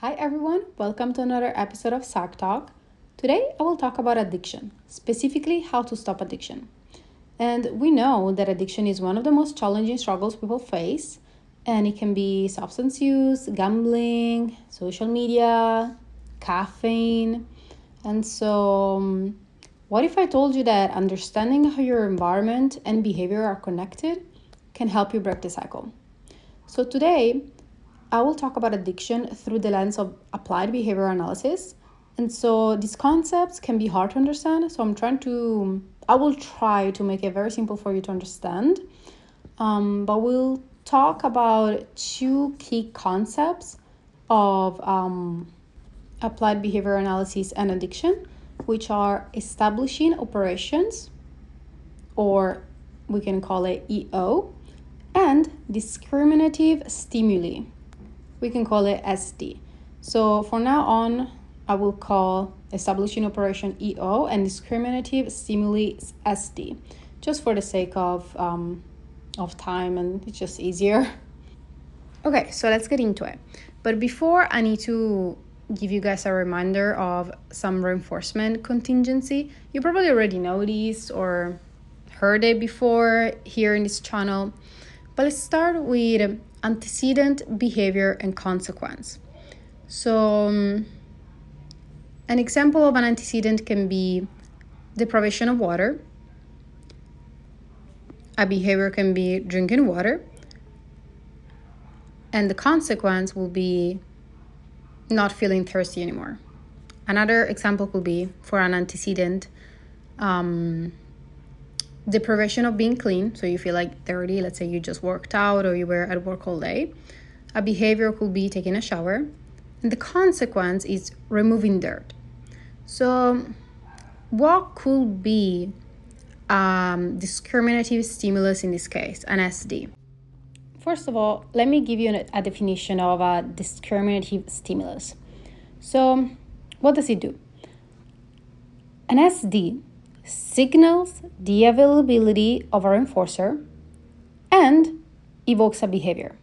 Hi everyone, welcome to another episode of Psych Talk. Today I will talk about addiction, specifically how to stop addiction. And we know that addiction is one of the most challenging struggles people face, and it can be substance use, gambling, social media, caffeine. And so, what if I told you that understanding how your environment and behavior are connected can help you break the cycle? So today, I will talk about addiction through the lens of applied behavior analysis. And so these concepts can be hard to understand. So I will try to make it very simple for you to understand. But we'll talk about two key concepts of applied behavior analysis and addiction, which are establishing operations, or we can call it EO, and discriminative stimuli. We can call it SD. So for now on, I will call establishing operation EO and discriminative stimuli SD, just for the sake of time, and it's just easier. Okay, so let's get into it. But before, I need to give you guys a reminder of some reinforcement contingency. You probably already know this or heard it before here in this channel. But let's start with antecedent behavior and consequence. So an example of an antecedent can be deprivation of water. A behavior can be drinking water. And the consequence will be not feeling thirsty anymore. Another example could be for an antecedent, deprivation of being clean, so you feel like dirty. Let's say you just worked out or you were at work all day. A behavior could be taking a shower, and the consequence is removing dirt. So what could be discriminative stimulus in this case, an SD? First of all, let me give you a definition of a discriminative stimulus. So what does it do? An SD signals the availability of a reinforcer and evokes a behavior.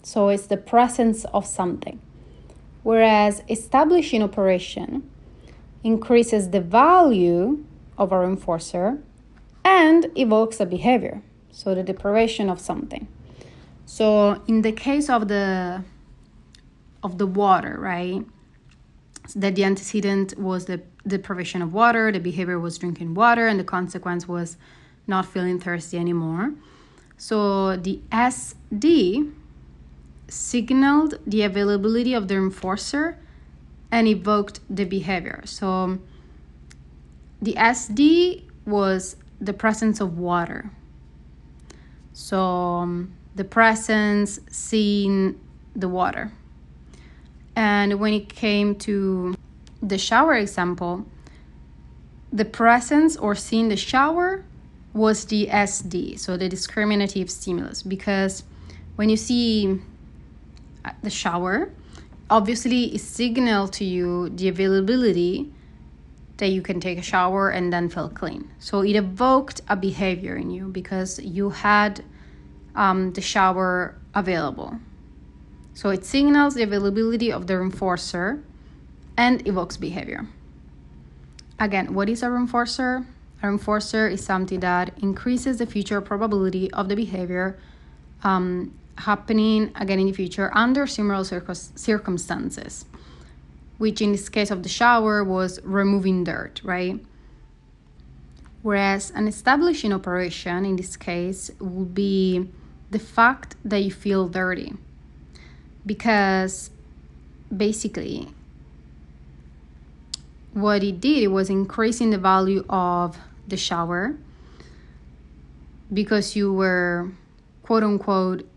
So it's the presence of something. Whereas establishing operation increases the value of a reinforcer and evokes a behavior. So the deprivation of something. So in the case of the water, right? That the antecedent was the deprivation of water, the behavior was drinking water, and the consequence was not feeling thirsty anymore. So the SD signaled the availability of the reinforcer and evoked the behavior. So the SD was the presence of water. So the presence, seeing the water. And when it came to the shower example, the presence or seeing the shower was the SD, so the discriminative stimulus, because when you see the shower, obviously it signals to you the availability that you can take a shower and then feel clean. So it evoked a behavior in you because you had the shower available. So it signals the availability of the reinforcer and evokes behavior. Again, what is a reinforcer? A reinforcer is something that increases the future probability of the behavior happening again in the future under similar circumstances, which in this case of the shower was removing dirt, right? Whereas an establishing operation in this case would be the fact that you feel dirty. Because basically what it did, it was increasing the value of the shower because you were quote unquote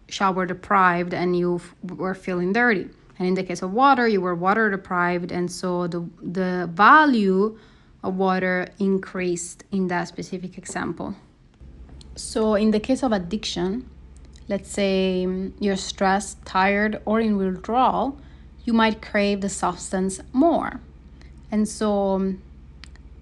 shower deprived and you were feeling dirty. And in the case of water, you were water deprived, and so the value of water increased in that specific example. So in the case of addiction, let's say you're stressed, tired, or in withdrawal, you might crave the substance more. And so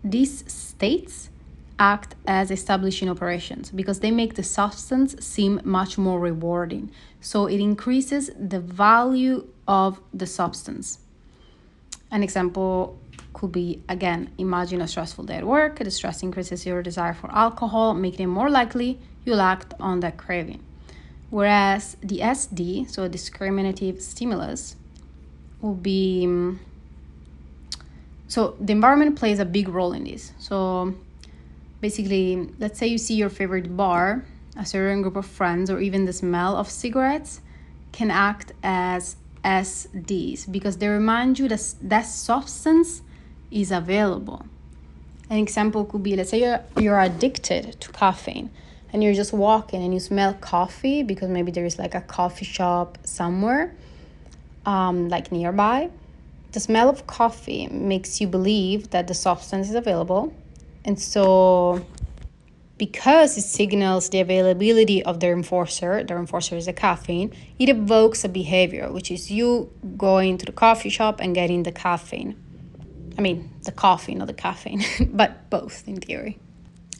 these states act as establishing operations because they make the substance seem much more rewarding. So it increases the value of the substance. An example could be, again, imagine a stressful day at work. The stress increases your desire for alcohol, making it more likely you'll act on that craving. Whereas the SD, so discriminative stimulus, will be... So the environment plays a big role in this. So basically, let's say you see your favorite bar, a certain group of friends, or even the smell of cigarettes can act as SDs because they remind you that that substance is available. An example could be, let's say you're addicted to caffeine and you're just walking and you smell coffee because maybe there is like a coffee shop somewhere like nearby. The smell of coffee makes you believe that the substance is available. And so because it signals the availability of the reinforcer is the caffeine, it evokes a behavior, which is you going to the coffee shop and getting the caffeine. I mean, the coffee, not the caffeine, but both in theory.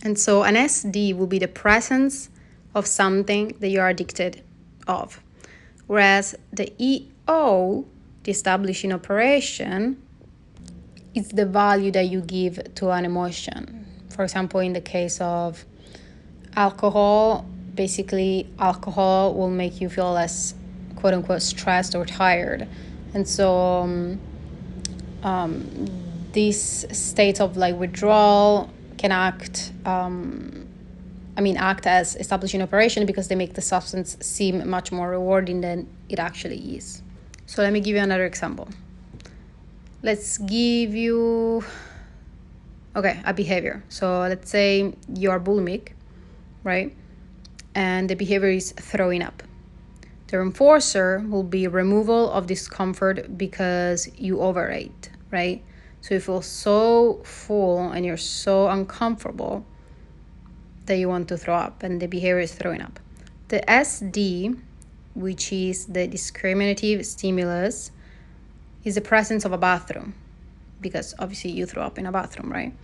And so an SD will be the presence of something that you're addicted of. Whereas the EO, the establishing operation, is the value that you give to an emotion. For example, in the case of alcohol, basically alcohol will make you feel less, quote unquote, stressed or tired. And so this state of like withdrawal can act as establishing operation because they make the substance seem much more rewarding than it actually is. So let me give you another example. Let's give you a behavior. So let's say you're bulimic, right? And the behavior is throwing up. The reinforcer will be removal of discomfort because you overate, right? So you feel so full and you're so uncomfortable that you want to throw up, and the behavior is throwing up. The SD, which is the discriminative stimulus, is the presence of a bathroom, because obviously you throw up in a bathroom, right?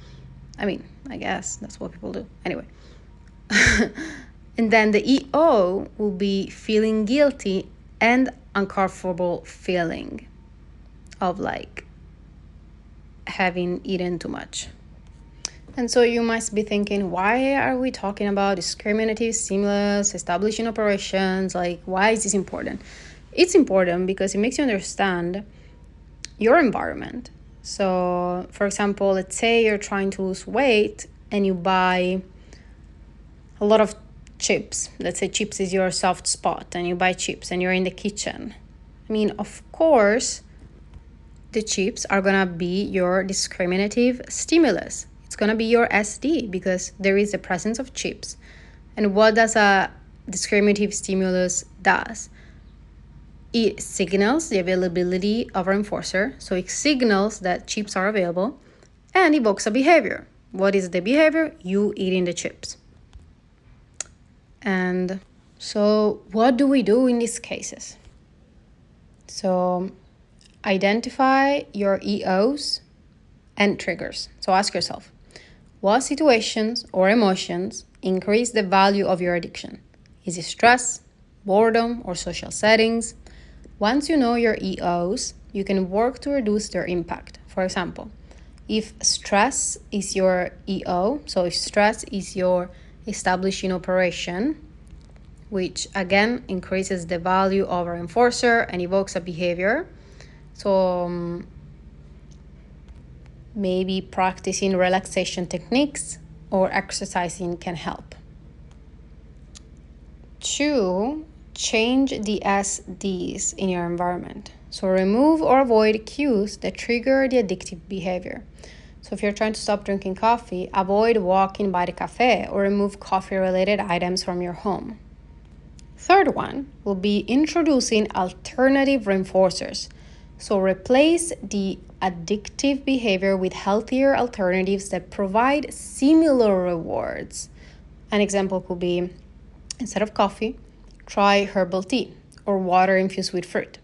I mean, I guess that's what people do. Anyway. And then the EO will be feeling guilty and uncomfortable feeling of like having eaten too much. And so you must be thinking, why are we talking about discriminative stimulus, establishing operations? Like, why is this important? It's important because it makes you understand your environment. So, for example, let's say you're trying to lose weight and you buy a lot of chips. Let's say chips is your soft spot and you buy chips and you're in the kitchen. I mean, of course, the chips are going to be your discriminative stimulus. It's going to be your SD because there is the presence of chips. And what does a discriminative stimulus does? It signals the availability of a reinforcer. So it signals that chips are available and evokes a behavior. What is the behavior? You eating the chips. And so what do we do in these cases? So identify your EOs and triggers. So ask yourself, what situations or emotions increase the value of your addiction? Is it stress, boredom, or social settings? Once you know your EOs, you can work to reduce their impact. For example, if stress is your EO, so if stress is your establishing operation, which again increases the value of a reinforcer and evokes a behavior, so maybe practicing relaxation techniques or exercising can help. 2, change the SDs in your environment. So remove or avoid cues that trigger the addictive behavior. So if you're trying to stop drinking coffee, avoid walking by the cafe or remove coffee-related items from your home. 3rd one will be introducing alternative reinforcers. So replace the addictive behavior with healthier alternatives that provide similar rewards. An example could be, instead of coffee, try herbal tea or water infused with fruit.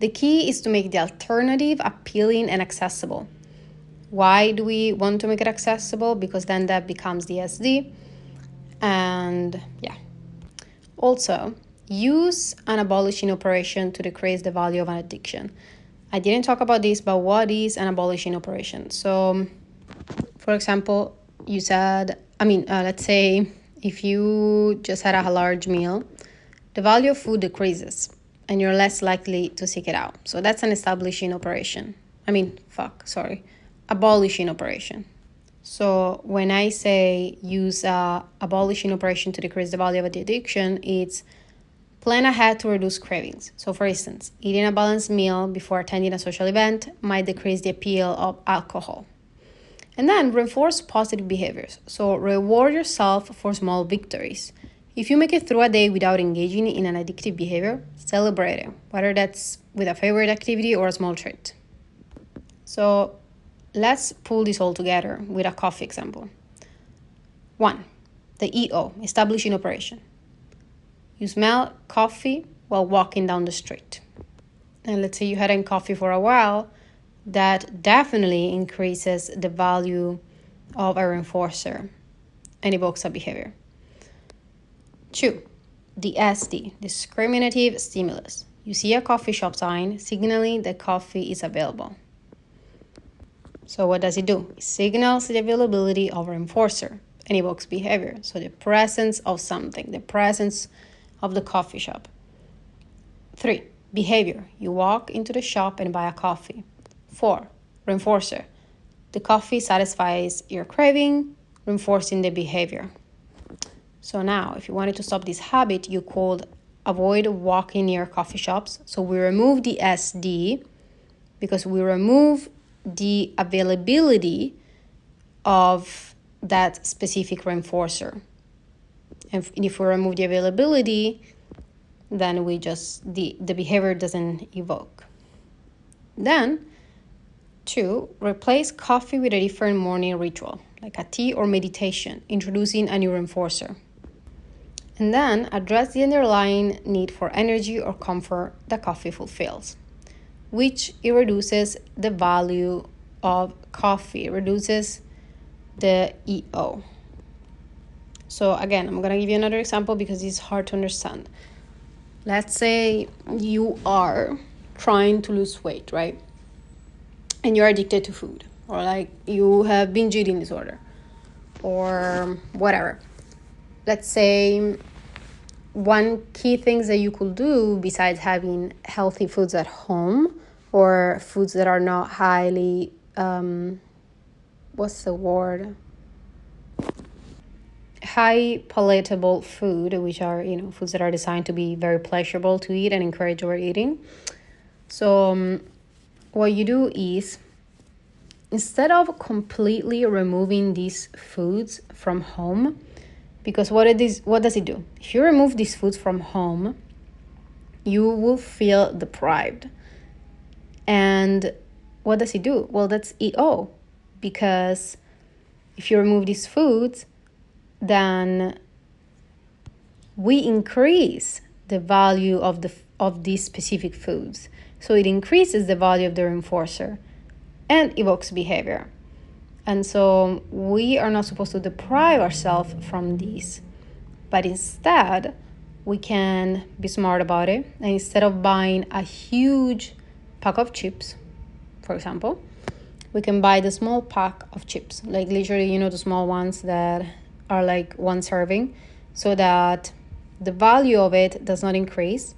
The key is to make the alternative appealing and accessible. Why do we want to make it accessible? Because then that becomes the SD. And yeah. Also, use an abolishing operation to decrease the value of an addiction. I didn't talk about this, but what is an abolishing operation? So, for example, let's say if you just had a large meal, the value of food decreases and you're less likely to seek it out. So that's an abolishing operation. So when I say use a abolishing operation to decrease the value of the addiction, it's plan ahead to reduce cravings. So for instance, eating a balanced meal before attending a social event might decrease the appeal of alcohol. And then reinforce positive behaviors. So reward yourself for small victories. If you make it through a day without engaging in an addictive behavior, celebrate it, whether that's with a favorite activity or a small treat. So let's pull this all together with a coffee example. 1. The EO, establishing operation. You smell coffee while walking down the street. And let's say you hadn't coffee for a while, that definitely increases the value of a reinforcer and evokes a behavior. 2. The SD, discriminative stimulus. You see a coffee shop sign signaling that coffee is available. So what does it do? It signals the availability of a reinforcer and evokes behavior. So the presence of something, the presence of the coffee shop. 3. Behavior. You walk into the shop and buy a coffee. 4. Reinforcer. The coffee satisfies your craving, reinforcing the behavior. So now, if you wanted to stop this habit, you could avoid walking near coffee shops. So we remove the SD because we remove the availability of that specific reinforcer. And if we remove the availability, then the behavior doesn't evoke. Then, 2, replace coffee with a different morning ritual, like a tea or meditation, introducing a new reinforcer. And then address the underlying need for energy or comfort that coffee fulfills, which it reduces the value of coffee, reduces the EO. So again, I'm going to give you another example because it's hard to understand. Let's say you are trying to lose weight, right? And you're addicted to food, or like you have binge eating disorder or whatever. Let's say one key things that you could do besides having healthy foods at home or foods that are not highly, high palatable food, which are, foods that are designed to be very pleasurable to eat and encourage overeating. So what you do is, instead of completely removing these foods from home, because what does it do? If you remove these foods from home, you will feel deprived. And what does it do? Well, that's EO, because if you remove these foods, then we increase the value of these specific foods. So it increases the value of the reinforcer and evokes behavior. And so we are not supposed to deprive ourselves from these, but instead we can be smart about it. And instead of buying a huge pack of chips, for example, we can buy the small pack of chips, like literally, the small ones that are like one serving, so that the value of it does not increase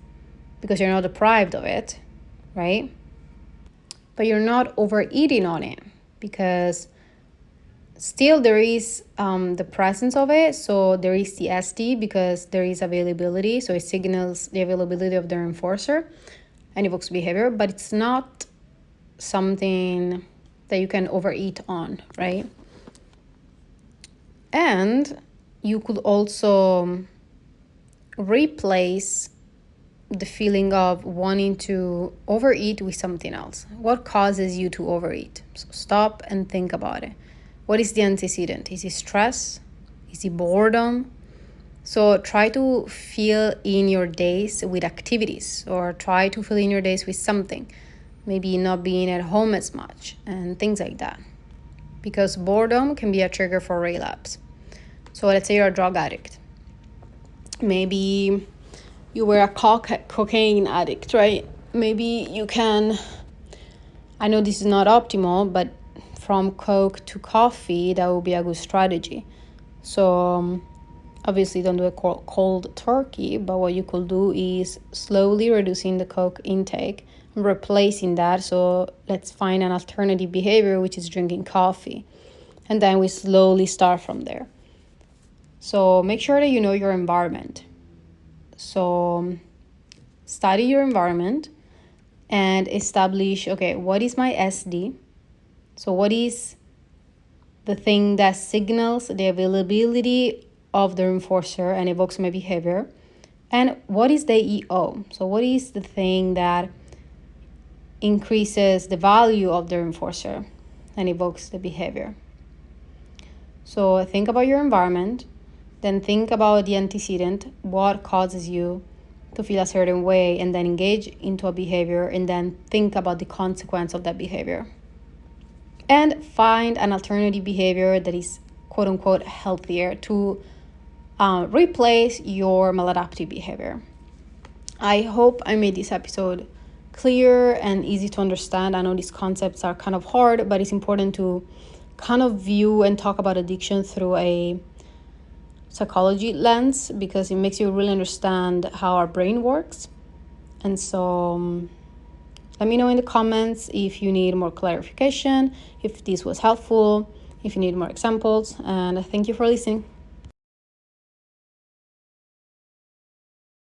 because you're not deprived of it, right? But you're not overeating on it because still there is the presence of it. So there is the SD because there is availability. So it signals the availability of the reinforcer and evokes behavior, but it's not something that you can overeat on, right? And you could also replace the feeling of wanting to overeat with something else. What causes you to overeat? So stop and think about it. What is the antecedent? Is it stress? Is it boredom? So try to fill in your days with activities, or try to fill in your days with something. Maybe not being at home as much and things like that. Because boredom can be a trigger for relapse. So let's say you're a drug addict. Maybe you were a cocaine addict, right? Maybe you can, I know this is not optimal, but from Coke to coffee, that would be a good strategy. So obviously don't do a cold turkey, but what you could do is slowly reducing the Coke intake and replacing that. So let's find an alternative behavior, which is drinking coffee. And then we slowly start from there. So make sure that you know your environment. So study your environment and establish, okay, what is my SD? So what is the thing that signals the availability of the reinforcer and evokes my behavior? And what is the EO? So what is the thing that increases the value of the reinforcer and evokes the behavior? So think about your environment, then think about the antecedent, what causes you to feel a certain way, and then engage into a behavior, and then think about the consequence of that behavior. And find an alternative behavior that is quote unquote healthier to replace your maladaptive behavior. I hope I made this episode clear and easy to understand. I know these concepts are kind of hard, but it's important to kind of view and talk about addiction through a psychology lens, because it makes you really understand how our brain works. And so let me know in the comments if you need more clarification, if this was helpful, if you need more examples, and thank you for listening.